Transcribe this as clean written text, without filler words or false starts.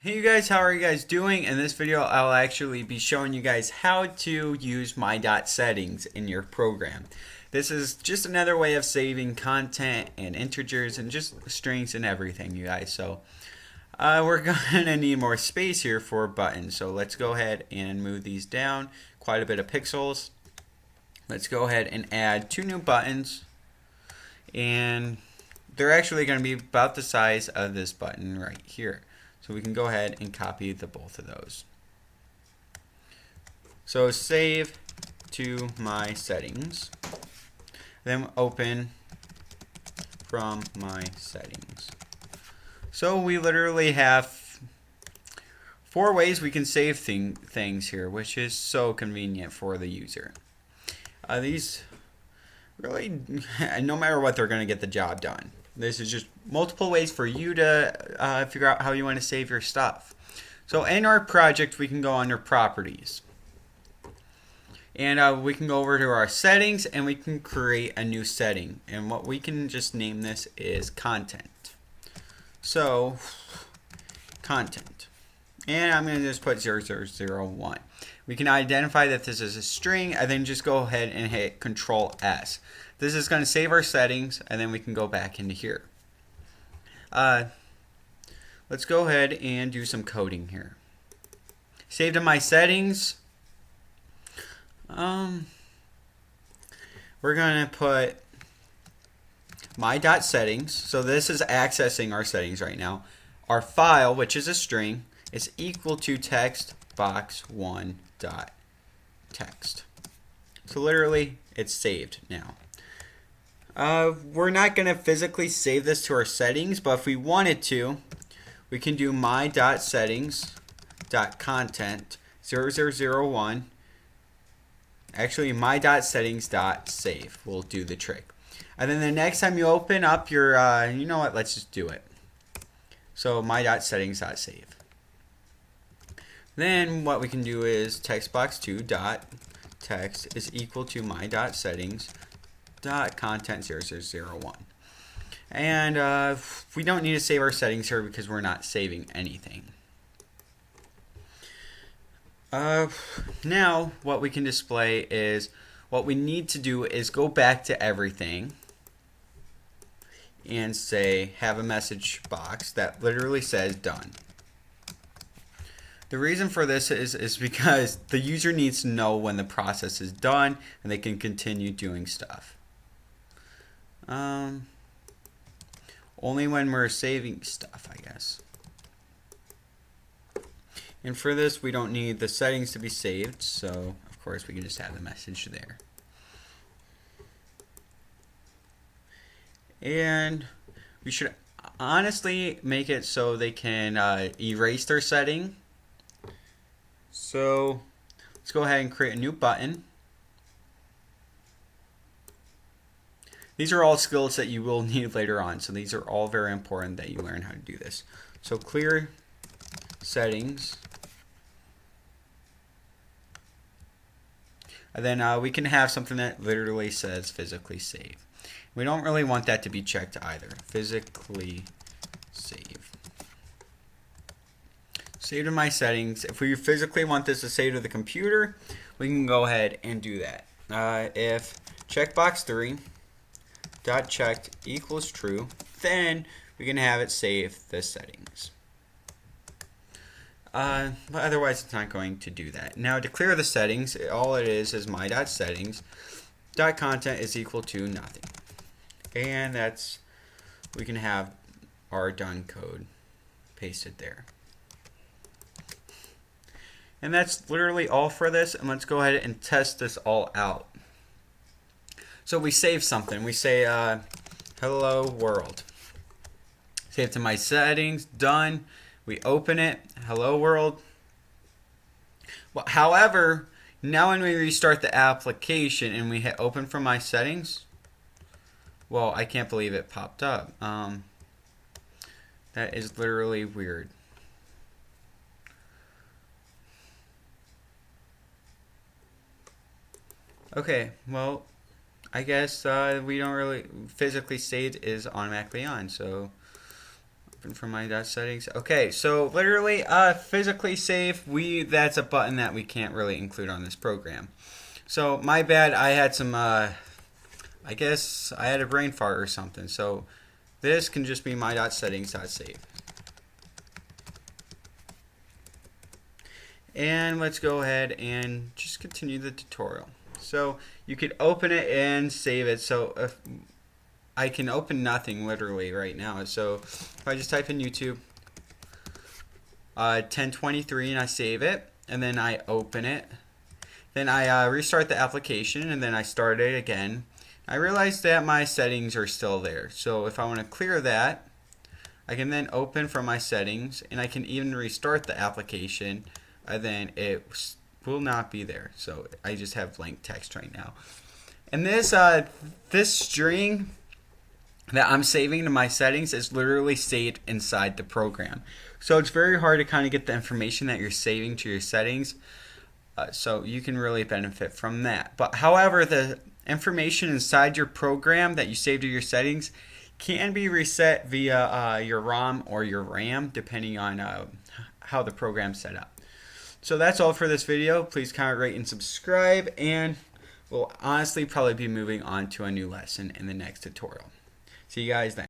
Hey you guys, how are you guys doing? In this video, I'll actually be showing you guys how to use my dot settings in your program. This is just another way of saving content and integers and just strings and everything, you guys. So we're gonna need more space here for buttons. So let's go ahead and move these down quite a bit of pixels. Let's go ahead and add two new buttons, and they're actually going to be about the size of this button right here. So we can go ahead and copy the both of those. So save to my settings, then open from my settings. So we literally have 4 ways we can save things here, which is so convenient for the user. These really, no matter what, they're going to get the job done. This is just multiple ways for you to figure out how you want to save your stuff. So in our project, we can go under properties. And we can go over to our settings and we can create a new setting. And what we can just name this is content. So content. And I'm going to just put 0001. We can identify that this is a string and then just go ahead and hit Control S. This is going to save our settings, and then we can go back into here. Let's go ahead and do some coding here. Save to my settings. We're going to put my dot settings. So this is accessing our settings right now. Our file, which is a string, is equal to text box1 dot text. So literally, it's saved now. We're not going to physically save this to our settings, but if we wanted to, we can do my.settings.content 0001. Actually, my.settings.save will do the trick. And then the next time you open up your, you know what, let's just do it. So my.settings.save. Then what we can do is textbox2.text is equal to my.settings.content 0001. And we don't need to save our settings here because we're not saving anything. Now what we can display is what we need to do is go back to everything and say have a message box that literally says done. The reason for this is because the user needs to know when the process is done and they can continue doing stuff. Only when we're saving stuff, I guess. And for this, we don't need the settings to be saved, so of course we can just have the message there. And we should honestly make it so they can erase their setting. So let's go ahead and create a new button. These are all skills that you will need later on, so these are all very important that you learn how to do this. So clear settings. And then we can have something that literally says physically save. We don't really want that to be checked either. Physically save. Save to my settings. If we physically want this to save to the computer, we can go ahead and do that. If checkbox3 dot checked equals true, then we can have it save the settings. But otherwise, it's not going to do that. Now, to clear the settings, all it is my.settings.content is equal to nothing. And that's, we can have our done code pasted there. And that's literally all for this. And let's go ahead and test this all out. So we save something. We say hello world. Save to my settings. Done. We open it. Hello world. Well, however, now when we restart the application and we hit open from my settings, well, I can't believe it popped up. That is literally weird. Okay, well, I guess we don't really physically save is automatically on, so Open from my dot settings. Okay, so literally physically save, that's a button that we can't really include on this program. So my bad, I had some I guess I had a brain fart or something. So this can just be my dot settings dot save. And let's go ahead and just continue the tutorial. So you could open it and save it. So if I can open nothing literally right now. So if I just type in YouTube 1023 and I save it, and then I open it, then I restart the application, and then I start it again. I realize that my settings are still there. So if I want to clear that, I can then open from my settings, and I can even restart the application, and then it will not be there. So I just have blank text right now. And this string that I'm saving to my settings is literally saved inside the program. So it's very hard to kind of get the information that you're saving to your settings. So you can really benefit from that. But however, the information inside your program that you save to your settings can be reset via your ROM or your RAM, depending on how the program's set up. So that's all for this video. Please comment, rate, and subscribe, and we'll honestly probably be moving on to a new lesson in the next tutorial. See you guys then.